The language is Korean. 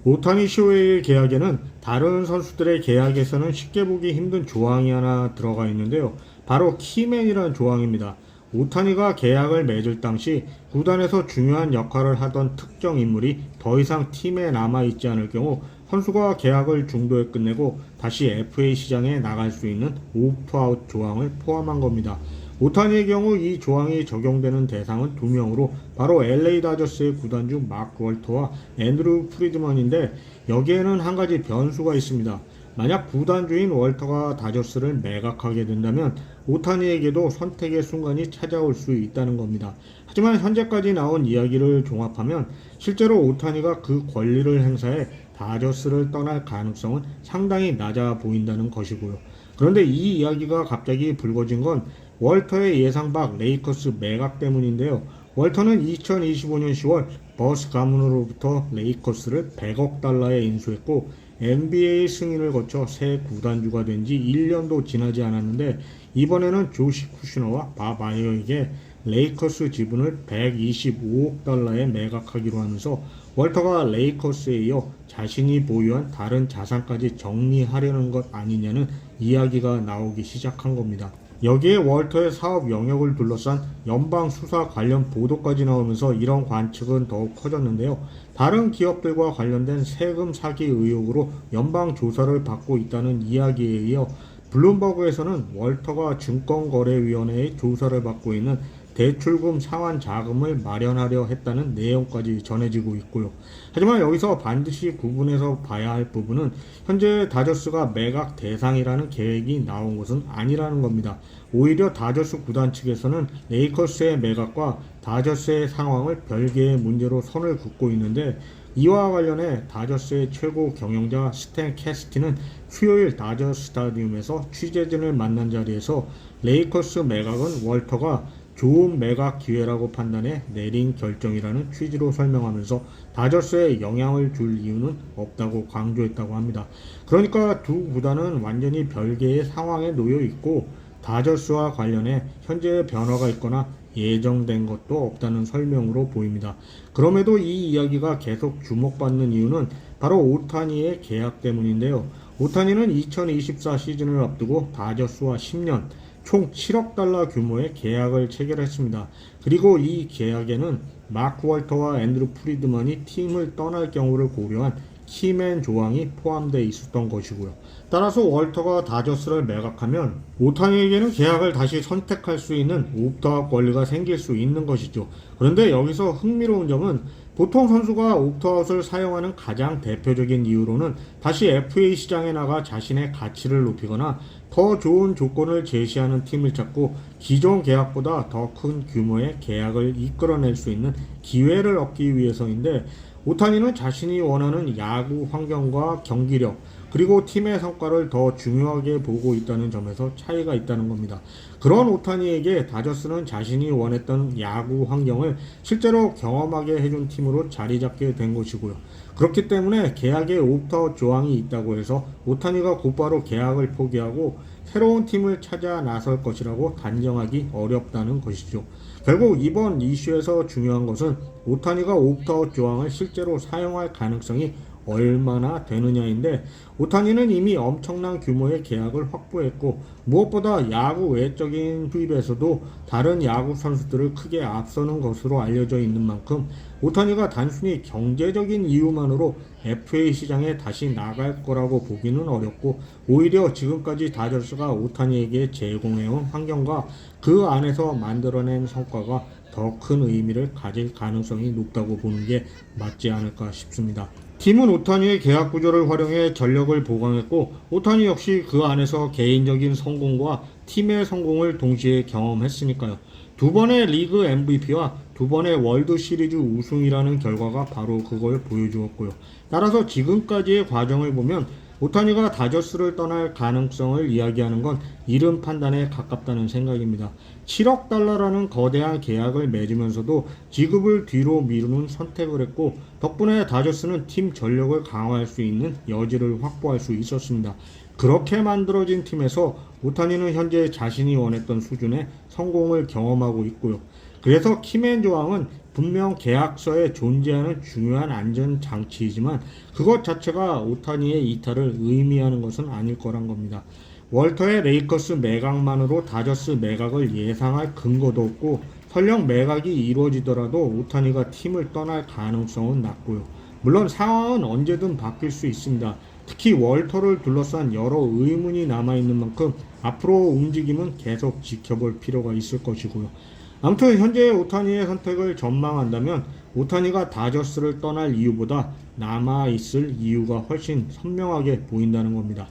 오타니 쇼헤이의 계약에는 다른 선수들의 계약에서는 쉽게 보기 힘든 조항이 하나 들어가 있는데요. 바로 키맨이라는 조항입니다. 오타니가 계약을 맺을 당시 구단에서 중요한 역할을 하던 특정 인물이 더 이상 팀에 남아있지 않을 경우 선수가 계약을 중도에 끝내고 다시 FA 시장에 나갈 수 있는 옵트아웃 조항을 포함한 겁니다. 오타니의 경우 이 조항이 적용되는 대상은 두 명으로 바로 LA 다저스의 구단주 마크 월터와 앤드루 프리드먼인데, 여기에는 한 가지 변수가 있습니다. 만약 구단주인 월터가 다저스를 매각하게 된다면 오타니에게도 선택의 순간이 찾아올 수 있다는 겁니다. 하지만 현재까지 나온 이야기를 종합하면 실제로 오타니가 그 권리를 행사해 다저스를 떠날 가능성은 상당히 낮아 보인다는 것이고요. 그런데 이 이야기가 갑자기 불거진 건 월터의 예상 밖 레이커스 매각 때문인데요. 월터는 2025년 10월 버스 가문으로부터 레이커스를 100억 달러에 인수했고 NBA 승인을 거쳐 새 구단주가 된 지 1년도 지나지 않았는데, 이번에는 조시 쿠시너와 밥 아이어에게 레이커스 지분을 125억 달러에 매각하기로 하면서 월터가 레이커스에 이어 자신이 보유한 다른 자산까지 정리하려는 것 아니냐는 이야기가 나오기 시작한 겁니다. 여기에 월터의 사업 영역을 둘러싼 연방 수사 관련 보도까지 나오면서 이런 관측은 더욱 커졌는데요. 다른 기업들과 관련된 세금 사기 의혹으로 연방 조사를 받고 있다는 이야기에 이어 블룸버그에서는 월터가 증권거래위원회의 조사를 받고 있는 대출금 상환 자금을 마련하려 했다는 내용까지 전해지고 있고요. 하지만 여기서 반드시 구분해서 봐야 할 부분은 현재 다저스가 매각 대상이라는 계획이 나온 것은 아니라는 겁니다. 오히려 다저스 구단 측에서는 레이커스의 매각과 다저스의 상황을 별개의 문제로 선을 긋고 있는데, 이와 관련해 다저스의 최고 경영자 스탠 캐스티는 수요일 다저스 스타디움에서 취재진을 만난 자리에서 레이커스 매각은 월터가 좋은 매각 기회라고 판단해 내린 결정이라는 취지로 설명하면서 다저스에 영향을 줄 이유는 없다고 강조했다고 합니다. 그러니까 두 구단은 완전히 별개의 상황에 놓여 있고 다저스와 관련해 현재 변화가 있거나 예정된 것도 없다는 설명으로 보입니다. 그럼에도 이 이야기가 계속 주목받는 이유는 바로 오타니의 계약 때문인데요. 오타니는 2024 시즌을 앞두고 다저스와 10년 총 7억 달러 규모의 계약을 체결했습니다. 그리고 이 계약에는 마크 월터와 앤드루 프리드먼이 팀을 떠날 경우를 고려한 키맨 조항이 포함되어 있었던 것이고요. 따라서 월터가 다저스를 매각하면 오타니에게는 계약을 다시 선택할 수 있는 옵트아웃 권리가 생길 수 있는 것이죠. 그런데 여기서 흥미로운 점은 보통 선수가 옵트아웃을 사용하는 가장 대표적인 이유로는 다시 FA 시장에 나가 자신의 가치를 높이거나 더 좋은 조건을 제시하는 팀을 찾고 기존 계약보다 더 큰 규모의 계약을 이끌어낼 수 있는 기회를 얻기 위해서인데, 오타니는 자신이 원하는 야구 환경과 경기력 그리고 팀의 성과를 더 중요하게 보고 있다는 점에서 차이가 있다는 겁니다. 그런 오타니에게 다저스는 자신이 원했던 야구 환경을 실제로 경험하게 해준 팀으로 자리 잡게 된 것이고요. 그렇기 때문에 계약에 옵트아웃 조항이 있다고 해서 오타니가 곧바로 계약을 포기하고 새로운 팀을 찾아 나설 것이라고 단정하기 어렵다는 것이죠. 결국 이번 이슈에서 중요한 것은 오타니가 옵트아웃 조항을 실제로 사용할 가능성이 얼마나 되느냐인데, 오타니는 이미 엄청난 규모의 계약을 확보했고 무엇보다 야구 외적인 투입에서도 다른 야구 선수들을 크게 앞서는 것으로 알려져 있는 만큼 오타니가 단순히 경제적인 이유만으로 FA 시장에 다시 나갈 거라고 보기는 어렵고, 오히려 지금까지 다저스가 오타니에게 제공해온 환경과 그 안에서 만들어낸 성과가 더 큰 의미를 가질 가능성이 높다고 보는 게 맞지 않을까 싶습니다. 팀은 오타니의 계약 구조를 활용해 전력을 보강했고, 오타니 역시 그 안에서 개인적인 성공과 팀의 성공을 동시에 경험했으니까요. 두 번의 리그 MVP와 두 번의 월드 시리즈 우승이라는 결과가 바로 그걸 보여주었고요. 따라서 지금까지의 과정을 보면 오타니가 다저스를 떠날 가능성을 이야기하는 건 이른 판단에 가깝다는 생각입니다. 7억 달러라는 거대한 계약을 맺으면서도 지급을 뒤로 미루는 선택을 했고, 덕분에 다저스는 팀 전력을 강화할 수 있는 여지를 확보할 수 있었습니다. 그렇게 만들어진 팀에서 오타니는 현재 자신이 원했던 수준의 성공을 경험하고 있고요. 그래서 키맨 조항은 분명 계약서에 존재하는 중요한 안전 장치이지만 그것 자체가 오타니의 이탈을 의미하는 것은 아닐 거란 겁니다. 월터의 레이커스 매각만으로 다저스 매각을 예상할 근거도 없고 설령 매각이 이루어지더라도 오타니가 팀을 떠날 가능성은 낮고요. 물론 상황은 언제든 바뀔 수 있습니다. 특히 월터를 둘러싼 여러 의문이 남아있는 만큼 앞으로 움직임은 계속 지켜볼 필요가 있을 것이고요. 아무튼 현재 오타니의 선택을 전망한다면 오타니가 다저스를 떠날 이유보다 남아있을 이유가 훨씬 선명하게 보인다는 겁니다.